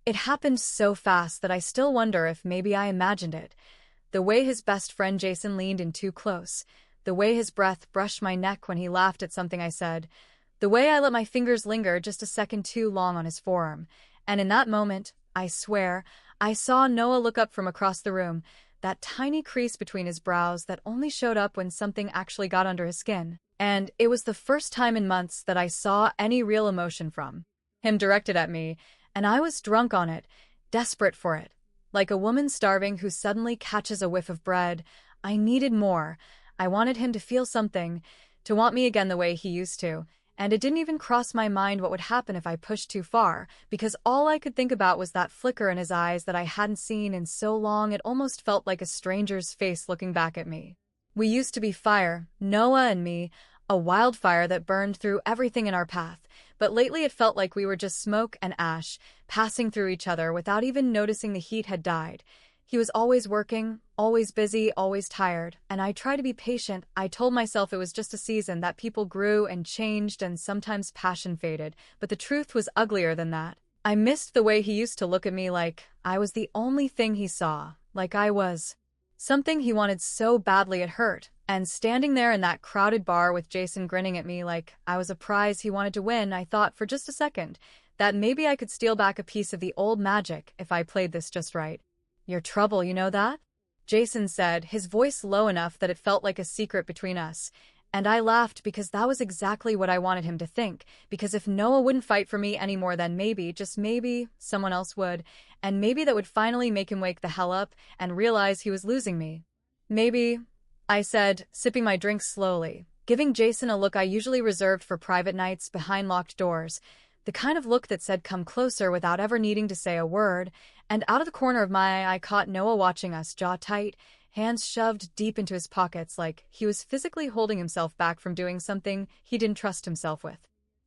It happened so fast that I still wonder if maybe I imagined it. The way his best friend Jason leaned in too close, the way his breath brushed my neck when he laughed at something I said, the way I let my fingers linger just a second too long on his forearm. And in that moment, I swear, I saw Noah look up from across the room, that tiny crease between his brows that only showed up when something actually got under his skin. And it was the first time in months that I saw any real emotion from him directed at me, and I was drunk on it, desperate for it. Like a woman starving who suddenly catches a whiff of bread, I needed more. I wanted him to feel something, to want me again the way he used to, and it didn't even cross my mind what would happen if I pushed too far, because all I could think about was that flicker in his eyes that I hadn't seen in so long it almost felt like a stranger's face looking back at me. We used to be fire, Noah and me, a wildfire that burned through everything in our path, but lately it felt like we were just smoke and ash, passing through each other without even noticing the heat had died. He was always working, always busy, always tired, and I tried to be patient. I told myself it was just a season, that people grew and changed and sometimes passion faded, but the truth was uglier than that. I missed the way he used to look at me, like I was the only thing he saw, like I was something he wanted so badly it hurt. And standing there in that crowded bar with Jason grinning at me like I was a prize he wanted to win, I thought for just a second that maybe I could steal back a piece of the old magic if I played this just right. "You're trouble, you know that?" Jason said, his voice low enough that it felt like a secret between us. And I laughed because that was exactly what I wanted him to think, because if Noah wouldn't fight for me anymore, then maybe, just maybe, someone else would, and maybe that would finally make him wake the hell up and realize he was losing me. "Maybe," I said, sipping my drink slowly, giving Jason a look I usually reserved for private nights behind locked doors, the kind of look that said come closer without ever needing to say a word, and out of the corner of my eye I caught Noah watching us, jaw tight, hands shoved deep into his pockets like he was physically holding himself back from doing something he didn't trust himself with.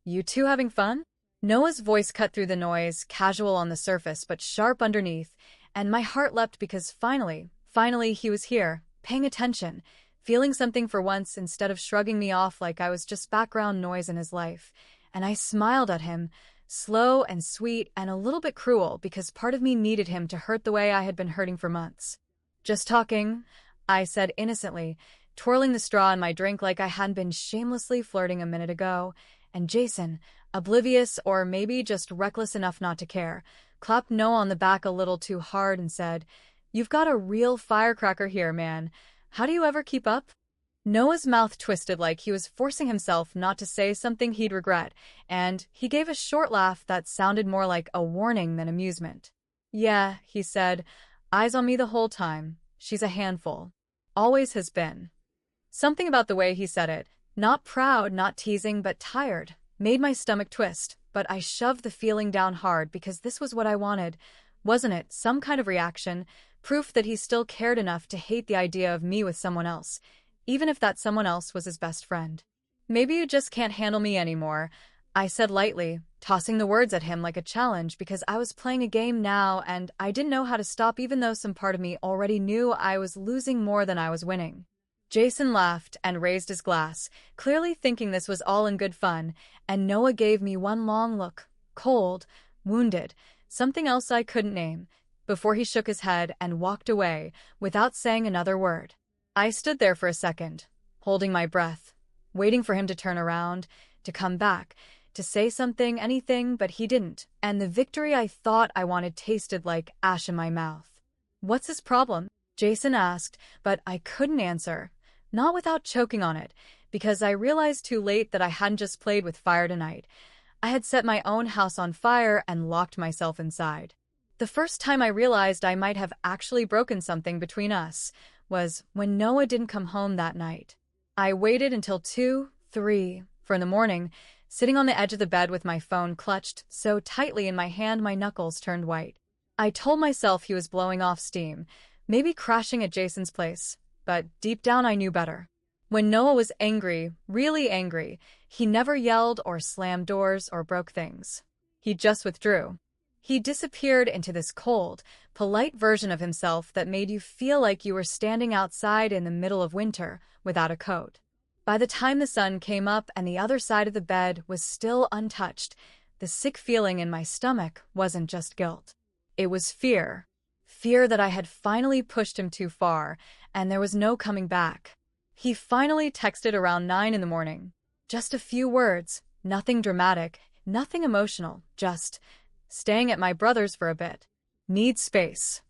"You two having fun?" Noah's voice cut through the noise, casual on the surface but sharp underneath, and my heart leapt because finally he was here, paying attention, feeling something for once instead of shrugging me off like I was just background noise in his life. And I smiled at him, slow and sweet and a little bit cruel, because part of me needed him to hurt the way I had been hurting for months. "Just talking," I said innocently, twirling the straw in my drink like I hadn't been shamelessly flirting a minute ago. And Jason, oblivious or maybe just reckless enough not to care, clapped Noah on the back a little too hard and said, "You've got a real firecracker here, man. How do you ever keep up?" Noah's mouth twisted like he was forcing himself not to say something he'd regret, and he gave a short laugh that sounded more like a warning than amusement. "Yeah," he said, "eyes on me the whole time. She's a handful. Always has been." Something about the way he said it, not proud, not teasing, but tired, made my stomach twist, but I shoved the feeling down hard because this was what I wanted. Wasn't it some kind of reaction, proof that he still cared enough to hate the idea of me with someone else, even if that someone else was his best friend? "Maybe you just can't handle me anymore," I said lightly, tossing the words at him like a challenge because I was playing a game now and I didn't know how to stop, even though some part of me already knew I was losing more than I was winning. Jason laughed and raised his glass, clearly thinking this was all in good fun, and Noah gave me one long look, cold, wounded, something else I couldn't name, before he shook his head and walked away without saying another word. I stood there for a second, holding my breath, waiting for him to turn around, to come back, to say something, anything, but he didn't, and the victory I thought I wanted tasted like ash in my mouth. "What's his problem?" Jason asked, but I couldn't answer, not without choking on it, because I realized too late that I hadn't just played with fire tonight. I had set my own house on fire and locked myself inside. The first time I realized I might have actually broken something between us was when Noah didn't come home that night. I waited until 2, 3, for in the morning, sitting on the edge of the bed with my phone clutched so tightly in my hand my knuckles turned white. I told myself he was blowing off steam, maybe crashing at Jason's place, but deep down I knew better. When Noah was angry, really angry, he never yelled or slammed doors or broke things. He just withdrew. He disappeared into this cold, polite version of himself that made you feel like you were standing outside in the middle of winter without a coat. By the time the sun came up and the other side of the bed was still untouched, the sick feeling in my stomach wasn't just guilt. It was fear. Fear that I had finally pushed him too far, and there was no coming back. He finally texted around 9 in the morning. Just a few words, nothing dramatic, nothing emotional, just staying at my brother's for a bit. Need space.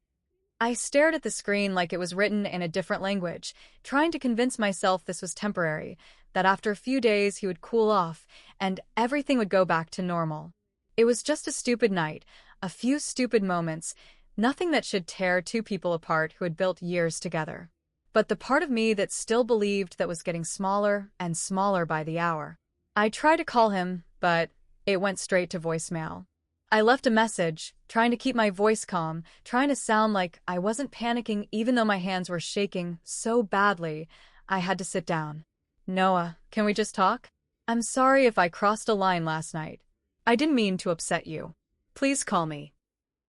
I stared at the screen like it was written in a different language, trying to convince myself this was temporary, that after a few days he would cool off, and everything would go back to normal. It was just a stupid night, a few stupid moments, nothing that should tear two people apart who had built years together. But the part of me that still believed that was getting smaller and smaller by the hour. I tried to call him, but it went straight to voicemail. I left a message, trying to keep my voice calm, trying to sound like I wasn't panicking even though my hands were shaking so badly I had to sit down. Noah, can we just talk? I'm sorry if I crossed a line last night. I didn't mean to upset you. Please call me.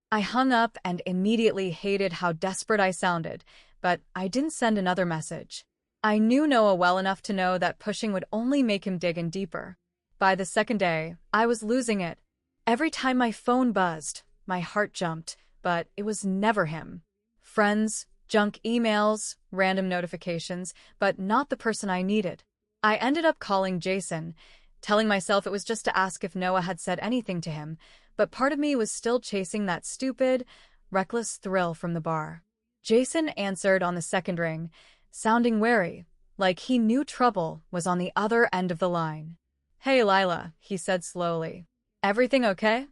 I hung up and immediately hated how desperate I sounded, but I didn't send another message. I knew Noah well enough to know that pushing would only make him dig in deeper. By the second day, I was losing it. Every time my phone buzzed, my heart jumped, but it was never him. Friends, junk emails, random notifications, but not the person I needed. I ended up calling Jason, telling myself it was just to ask if Noah had said anything to him, but part of me was still chasing that stupid, reckless thrill from the bar. Jason answered on the second ring, sounding wary, like he knew trouble was on the other end of the line. Hey, Lila, he said slowly. Everything okay?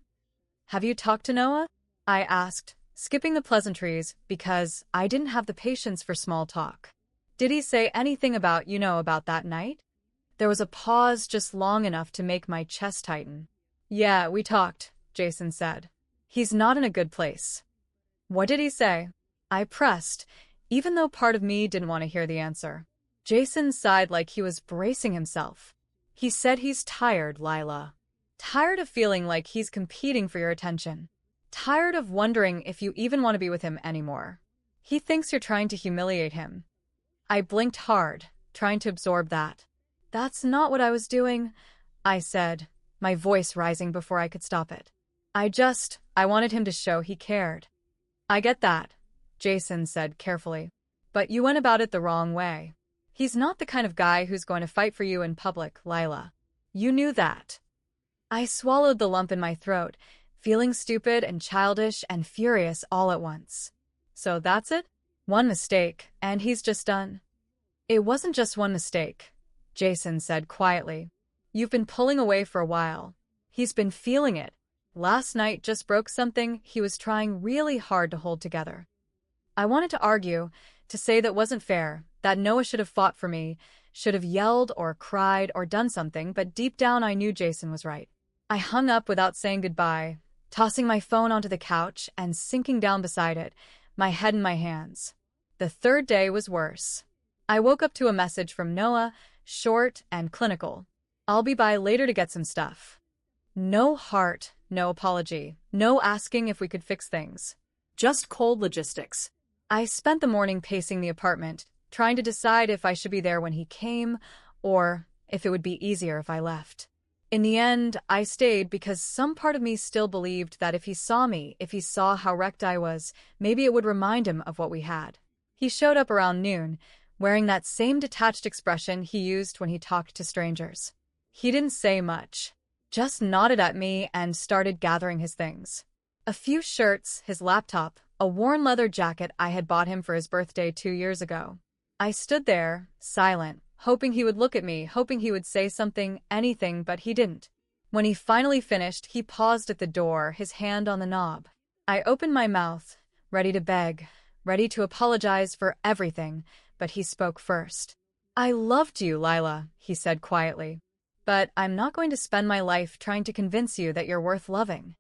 Have you talked to Noah? I asked, skipping the pleasantries because I didn't have the patience for small talk. Did he say anything about about that night? There was a pause just long enough to make my chest tighten. Yeah, we talked, Jason said. He's not in a good place. What did he say? I pressed, even though part of me didn't want to hear the answer. Jason sighed like he was bracing himself. He said he's tired, Lila. Tired of feeling like he's competing for your attention. Tired of wondering if you even want to be with him anymore. He thinks you're trying to humiliate him. I blinked hard, trying to absorb that. That's not what I was doing, I said, my voice rising before I could stop it. I wanted him to show he cared. I get that, Jason said carefully. But you went about it the wrong way. He's not the kind of guy who's going to fight for you in public, Lila. You knew that. I swallowed the lump in my throat, feeling stupid and childish and furious all at once. So that's it? One mistake, and he's just done. It wasn't just one mistake, Jason said quietly. You've been pulling away for a while. He's been feeling it. Last night just broke something he was trying really hard to hold together. I wanted to argue, to say that wasn't fair, that Noah should have fought for me, should have yelled or cried or done something, but deep down I knew Jason was right. I hung up without saying goodbye, tossing my phone onto the couch and sinking down beside it, my head in my hands. The third day was worse. I woke up to a message from Noah, short and clinical. I'll be by later to get some stuff. No heart, no apology, no asking if we could fix things. Just cold logistics. I spent the morning pacing the apartment, trying to decide if I should be there when he came, or if it would be easier if I left. In the end, I stayed because some part of me still believed that if he saw me, if he saw how wrecked I was, maybe it would remind him of what we had. He showed up around noon, wearing that same detached expression he used when he talked to strangers. He didn't say much, just nodded at me and started gathering his things. A few shirts, his laptop, a worn leather jacket I had bought him for his birthday 2 years ago. I stood there, silent, hoping he would look at me, hoping he would say something, anything, but he didn't. When he finally finished, he paused at the door, his hand on the knob. I opened my mouth, ready to beg, ready to apologize for everything, but he spoke first. I loved you, Lila, he said quietly. But I'm not going to spend my life trying to convince you that you're worth loving.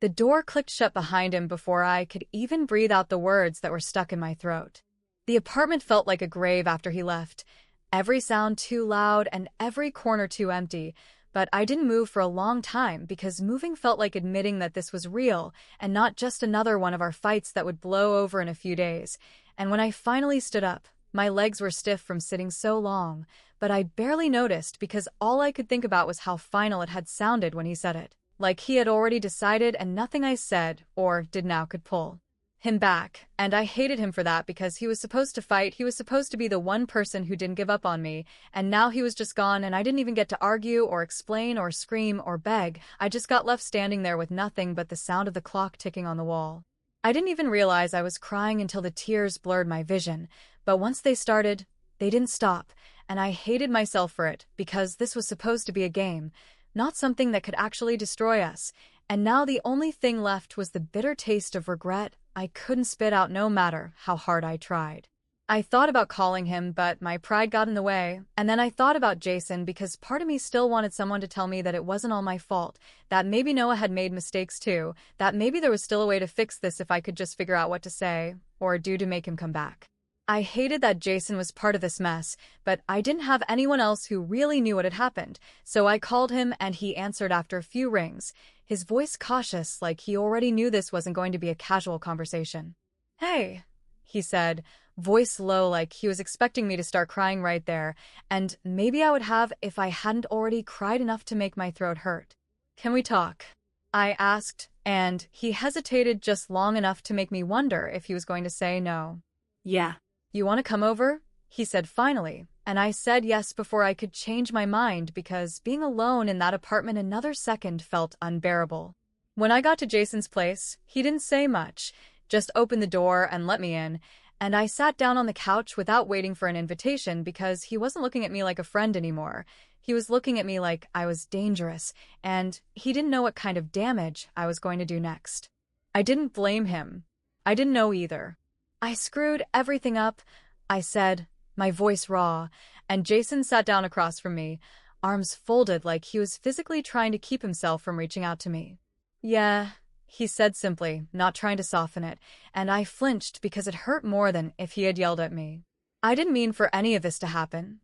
The door clicked shut behind him before I could even breathe out the words that were stuck in my throat. The apartment felt like a grave after he left, every sound too loud and every corner too empty, but I didn't move for a long time because moving felt like admitting that this was real and not just another one of our fights that would blow over in a few days. And when I finally stood up, my legs were stiff from sitting so long, but I barely noticed because all I could think about was how final it had sounded when he said it. like he had already decided and nothing I said or did now could pull him back, and I hated him for that because he was supposed to fight, he was supposed to be the one person who didn't give up on me, and now he was just gone and I didn't even get to argue or explain or scream or beg. I just got left standing there with nothing but the sound of the clock ticking on the wall. I didn't even realize I was crying until the tears blurred my vision, but once they started, they didn't stop, and I hated myself for it because this was supposed to be a game, not something that could actually destroy us, and now the only thing left was the bitter taste of regret I couldn't spit out no matter how hard I tried. I thought about calling him, but my pride got in the way, and then I thought about Jason because part of me still wanted someone to tell me that it wasn't all my fault, that maybe Noah had made mistakes too, that maybe there was still a way to fix this if I could just figure out what to say or do to make him come back. I hated that Jason was part of this mess, but I didn't have anyone else who really knew what had happened, so I called him and he answered after a few rings, his voice cautious like he already knew this wasn't going to be a casual conversation. "Hey," he said, voice low like he was expecting me to start crying right there, and maybe I would have if I hadn't already cried enough to make my throat hurt. "Can we talk?" I asked, and he hesitated just long enough to make me wonder if he was going to say no. "Yeah. "You want to come over?" he said finally, and I said yes before I could change my mind because being alone in that apartment another second felt unbearable. When I got to Jason's place, he didn't say much, just opened the door and let me in, and I sat down on the couch without waiting for an invitation because he wasn't looking at me like a friend anymore. He was looking at me like I was dangerous, and he didn't know what kind of damage I was going to do next. I didn't blame him. I didn't know either. "I screwed everything up," I said, my voice raw, and Jason sat down across from me, arms folded like he was physically trying to keep himself from reaching out to me. "Yeah," he said simply, not trying to soften it, and I flinched because it hurt more than if he had yelled at me. "I didn't mean for any of this to happen,"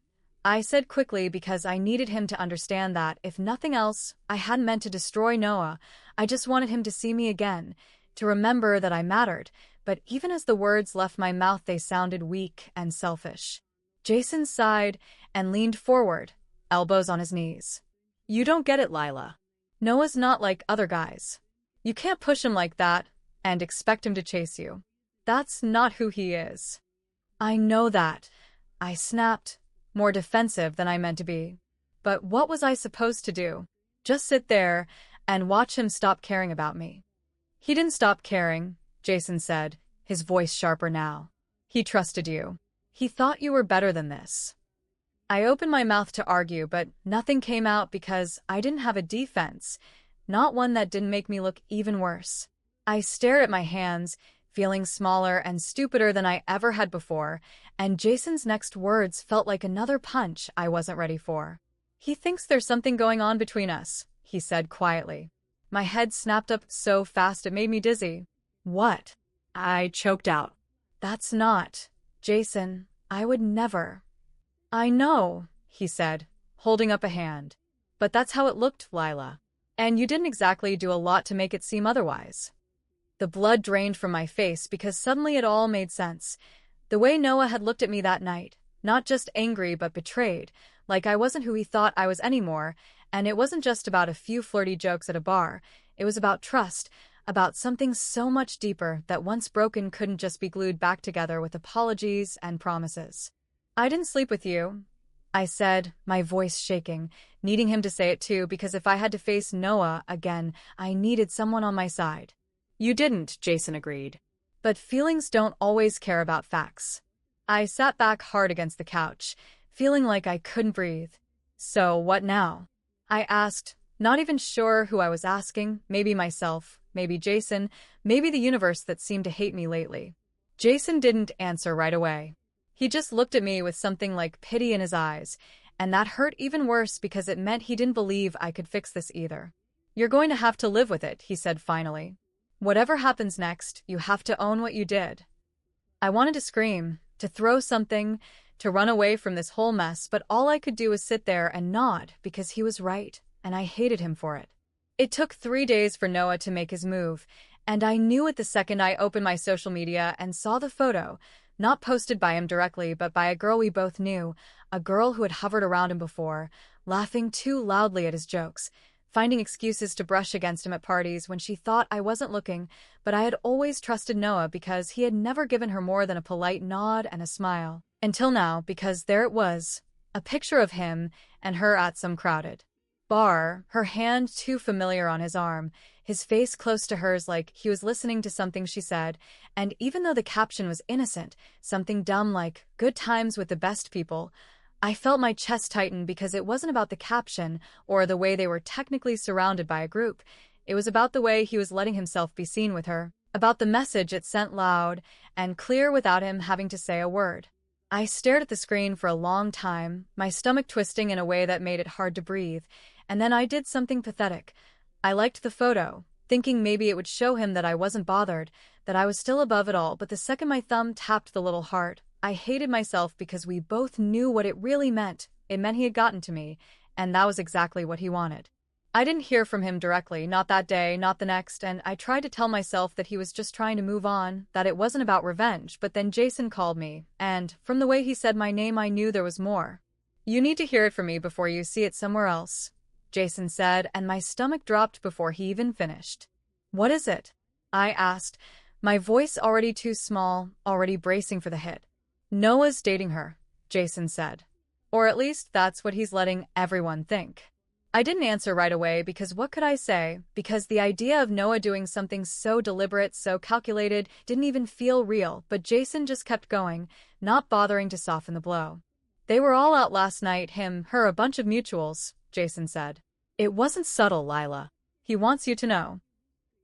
I said quickly because I needed him to understand that, if nothing else, I hadn't meant to destroy Noah. I just wanted him to see me again, to remember that I mattered, but even as the words left my mouth they sounded weak and selfish. Jason sighed and leaned forward, elbows on his knees. "You don't get it, Lila. Noah's not like other guys. You can't push him like that and expect him to chase you. That's not who he is." "I know that," I snapped, more defensive than I meant to be. But what was I supposed to do? Just sit there and watch him stop caring about me? "He didn't stop caring," Jason said, his voice sharper now. "He trusted you. He thought you were better than this." I opened my mouth to argue, but nothing came out because I didn't have a defense, not one that didn't make me look even worse. I stared at my hands, feeling smaller and stupider than I ever had before, and Jason's next words felt like another punch I wasn't ready for. "He thinks there's something going on between us," he said quietly. My head snapped up so fast it made me dizzy. "What?" I choked out. "That's not, Jason, I would never." "I know," he said, holding up a hand. "But that's how it looked, Lila. And you didn't exactly do a lot to make it seem otherwise." The blood drained from my face because suddenly it all made sense. The way Noah had looked at me that night, not just angry but betrayed, like I wasn't who he thought I was anymore, and it wasn't just about a few flirty jokes at a bar. It was about trust, about something so much deeper that once broken couldn't just be glued back together with apologies and promises. "I didn't sleep with you," I said, my voice shaking, needing him to say it too because if I had to face Noah again, I needed someone on my side. "You didn't," Jason agreed. "But feelings don't always care about facts." I sat back hard against the couch, feeling like I couldn't breathe. "So what now?" I asked, not even sure who I was asking, maybe myself, maybe Jason, maybe the universe that seemed to hate me lately. Jason didn't answer right away. He just looked at me with something like pity in his eyes, and that hurt even worse because it meant he didn't believe I could fix this either. "You're going to have to live with it," he said finally. "Whatever happens next, you have to own what you did." I wanted to scream, to throw something, to run away from this whole mess, but all I could do was sit there and nod because he was right, and I hated him for it. It took 3 days for Noah to make his move, and I knew it the second I opened my social media and saw the photo, not posted by him directly but by a girl we both knew, a girl who had hovered around him before, laughing too loudly at his jokes, finding excuses to brush against him at parties when she thought I wasn't looking, but I had always trusted Noah because he had never given her more than a polite nod and a smile. Until now, because there it was, a picture of him and her at some crowded bar, her hand too familiar on his arm, his face close to hers like he was listening to something she said, and even though the caption was innocent, something dumb like, "Good times with the best people," I felt my chest tighten because it wasn't about the caption or the way they were technically surrounded by a group. It was about the way he was letting himself be seen with her, about the message it sent loud and clear without him having to say a word. I stared at the screen for a long time, my stomach twisting in a way that made it hard to breathe, and then I did something pathetic. I liked the photo, thinking maybe it would show him that I wasn't bothered, that I was still above it all, but the second my thumb tapped the little heart, I hated myself because we both knew what it really meant. It meant he had gotten to me, and that was exactly what he wanted. I didn't hear from him directly, not that day, not the next, and I tried to tell myself that he was just trying to move on, that it wasn't about revenge, but then Jason called me, and, from the way he said my name, I knew there was more. "You need to hear it from me before you see it somewhere else," Jason said, and my stomach dropped before he even finished. "What is it?" I asked, my voice already too small, already bracing for the hit. "Noah's dating her," Jason said. "Or at least that's what he's letting everyone think." I didn't answer right away because what could I say? Because the idea of Noah doing something so deliberate, so calculated, didn't even feel real, but Jason just kept going, not bothering to soften the blow. "They were all out last night, him, her, a bunch of mutuals," Jason said. "It wasn't subtle, Lila. He wants you to know."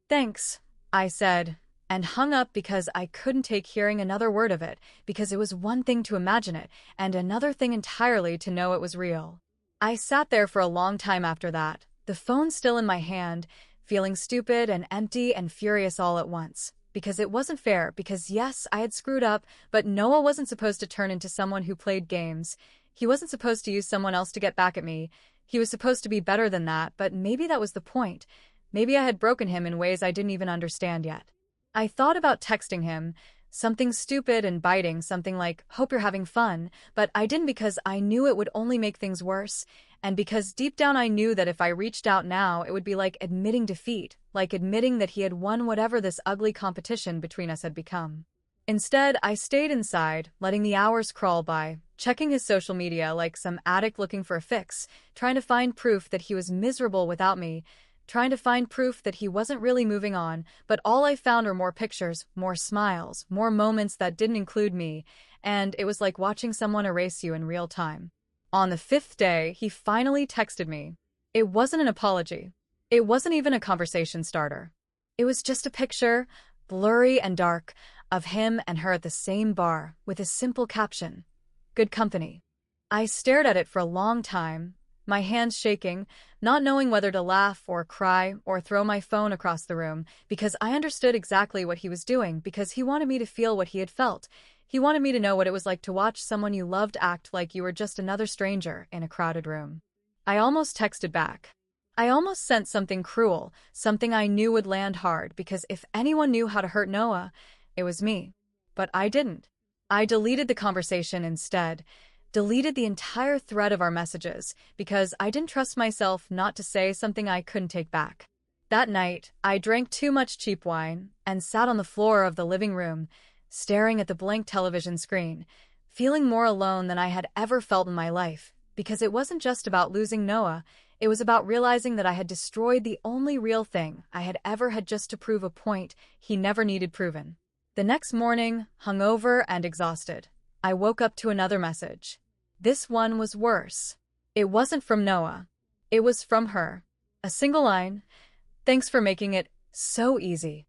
"Thanks," I said, and hung up because I couldn't take hearing another word of it, because it was one thing to imagine it, and another thing entirely to know it was real. I sat there for a long time after that, the phone still in my hand, feeling stupid and empty and furious all at once. Because it wasn't fair, because yes, I had screwed up, but Noah wasn't supposed to turn into someone who played games. He wasn't supposed to use someone else to get back at me. He was supposed to be better than that, but maybe that was the point. Maybe I had broken him in ways I didn't even understand yet. I thought about texting him, something stupid and biting, something like, "Hope you're having fun," but I didn't because I knew it would only make things worse, and because deep down I knew that if I reached out now, it would be like admitting defeat, like admitting that he had won whatever this ugly competition between us had become. Instead, I stayed inside, letting the hours crawl by, checking his social media like some addict looking for a fix, trying to find proof that he was miserable without me, trying to find proof that he wasn't really moving on, but all I found were more pictures, more smiles, more moments that didn't include me, and it was like watching someone erase you in real time. On the 5th day, he finally texted me. It wasn't an apology. It wasn't even a conversation starter. It was just a picture, blurry and dark, of him and her at the same bar, with a simple caption, "Good company." I stared at it for a long time, my hands shaking, not knowing whether to laugh or cry or throw my phone across the room, because I understood exactly what he was doing, because he wanted me to feel what he had felt. He wanted me to know what it was like to watch someone you loved act like you were just another stranger in a crowded room. I almost texted back. I almost sent something cruel, something I knew would land hard, because if anyone knew how to hurt Noah, it was me. But I didn't. I deleted the conversation instead. Deleted the entire thread of our messages, because I didn't trust myself not to say something I couldn't take back. That night, I drank too much cheap wine and sat on the floor of the living room, staring at the blank television screen, feeling more alone than I had ever felt in my life, because it wasn't just about losing Noah, it was about realizing that I had destroyed the only real thing I had ever had just to prove a point he never needed proven. The next morning, hungover and exhausted, I woke up to another message. This one was worse. It wasn't from Noah. It was from her. A single line, "Thanks for making it so easy."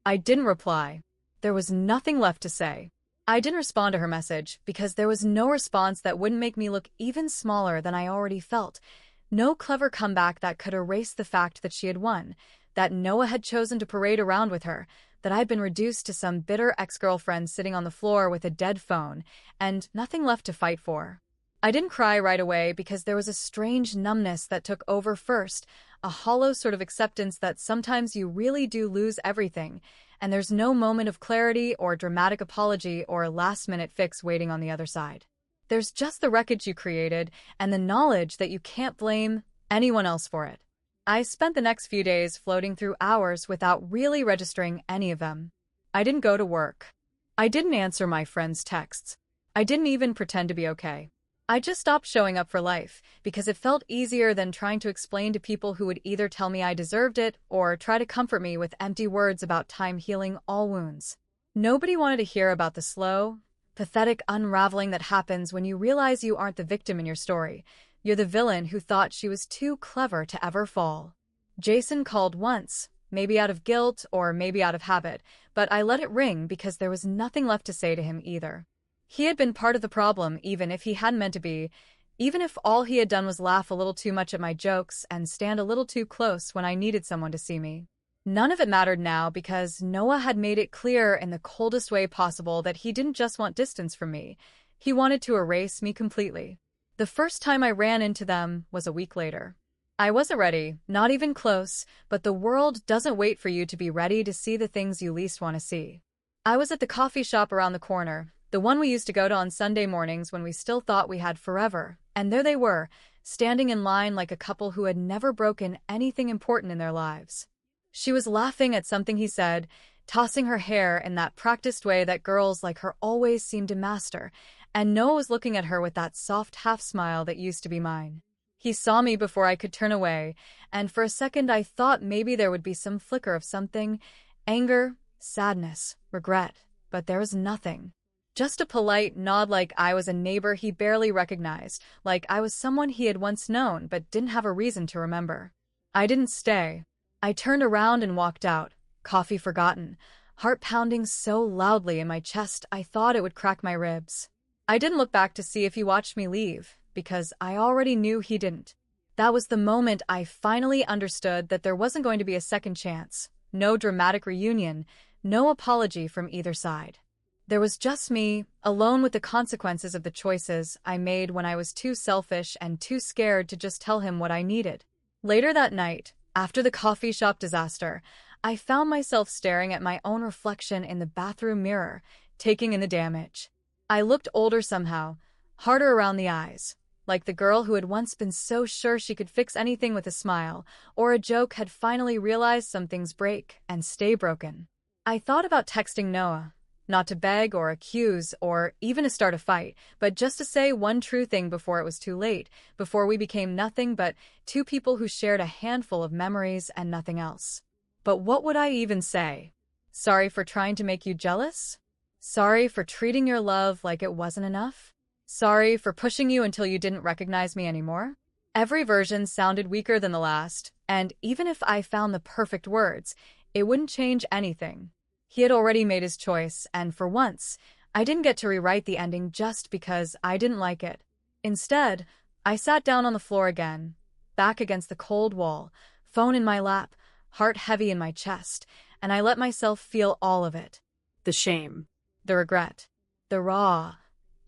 I didn't reply. There was nothing left to say. I didn't respond to her message because there was no response that wouldn't make me look even smaller than I already felt. No clever comeback that could erase the fact that she had won, that Noah had chosen to parade around with her, that I'd been reduced to some bitter ex-girlfriend sitting on the floor with a dead phone, and nothing left to fight for. I didn't cry right away because there was a strange numbness that took over first, a hollow sort of acceptance that sometimes you really do lose everything, and there's no moment of clarity or dramatic apology or last-minute fix waiting on the other side. There's just the wreckage you created and the knowledge that you can't blame anyone else for it. I spent the next few days floating through hours without really registering any of them. I didn't go to work. I didn't answer my friends' texts. I didn't even pretend to be okay. I just stopped showing up for life because it felt easier than trying to explain to people who would either tell me I deserved it or try to comfort me with empty words about time healing all wounds. Nobody wanted to hear about the slow, pathetic unraveling that happens when you realize you aren't the victim in your story. You're the villain who thought she was too clever to ever fall. Jason called once, maybe out of guilt or maybe out of habit, but I let it ring because there was nothing left to say to him either. He had been part of the problem even if he hadn't meant to be, even if all he had done was laugh a little too much at my jokes and stand a little too close when I needed someone to see me. None of it mattered now because Noah had made it clear in the coldest way possible that he didn't just want distance from me. He wanted to erase me completely. The first time I ran into them was a week later. I wasn't ready, not even close, but the world doesn't wait for you to be ready to see the things you least want to see. I was at the coffee shop around the corner, the one we used to go to on Sunday mornings when we still thought we had forever, and there they were, standing in line like a couple who had never broken anything important in their lives. She was laughing at something he said, tossing her hair in that practiced way that girls like her always seem to master, and Noah was looking at her with that soft half-smile that used to be mine. He saw me before I could turn away, and for a second I thought maybe there would be some flicker of something, anger, sadness, regret, but there was nothing. Just a polite nod like I was a neighbor he barely recognized, like I was someone he had once known but didn't have a reason to remember. I didn't stay. I turned around and walked out, coffee forgotten, heart pounding so loudly in my chest I thought it would crack my ribs. I didn't look back to see if he watched me leave, because I already knew he didn't. That was the moment I finally understood that there wasn't going to be a second chance, no dramatic reunion, no apology from either side. There was just me, alone with the consequences of the choices I made when I was too selfish and too scared to just tell him what I needed. Later that night, after the coffee shop disaster, I found myself staring at my own reflection in the bathroom mirror, taking in the damage. I looked older somehow, harder around the eyes, like the girl who had once been so sure she could fix anything with a smile, or a joke had finally realized some things break and stay broken. I thought about texting Noah, not to beg or accuse or even to start a fight, but just to say one true thing before it was too late, before we became nothing but two people who shared a handful of memories and nothing else. But what would I even say? Sorry for trying to make you jealous? Sorry for treating your love like it wasn't enough? Sorry for pushing you until you didn't recognize me anymore? Every version sounded weaker than the last, and even if I found the perfect words, it wouldn't change anything. He had already made his choice, and for once, I didn't get to rewrite the ending just because I didn't like it. Instead, I sat down on the floor again, back against the cold wall, phone in my lap, heart heavy in my chest, and I let myself feel all of it. The shame. The regret. The raw,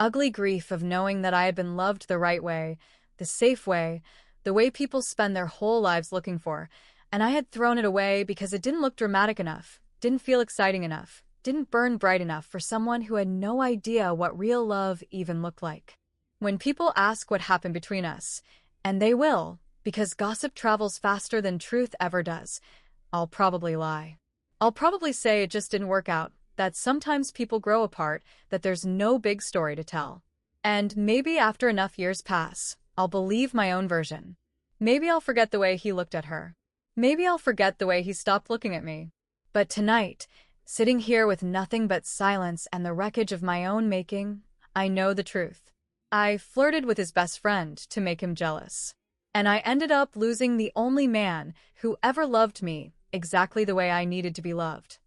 ugly grief of knowing that I had been loved the right way, the safe way, the way people spend their whole lives looking for, and I had thrown it away because it didn't look dramatic enough, didn't feel exciting enough, didn't burn bright enough for someone who had no idea what real love even looked like. When people ask what happened between us, and they will, because gossip travels faster than truth ever does, I'll probably lie. I'll probably say it just didn't work out, that sometimes people grow apart, that there's no big story to tell. And maybe after enough years pass, I'll believe my own version. Maybe I'll forget the way he looked at her. Maybe I'll forget the way he stopped looking at me. But tonight, sitting here with nothing but silence and the wreckage of my own making, I know the truth. I flirted with his best friend to make him jealous. And I ended up losing the only man who ever loved me exactly the way I needed to be loved.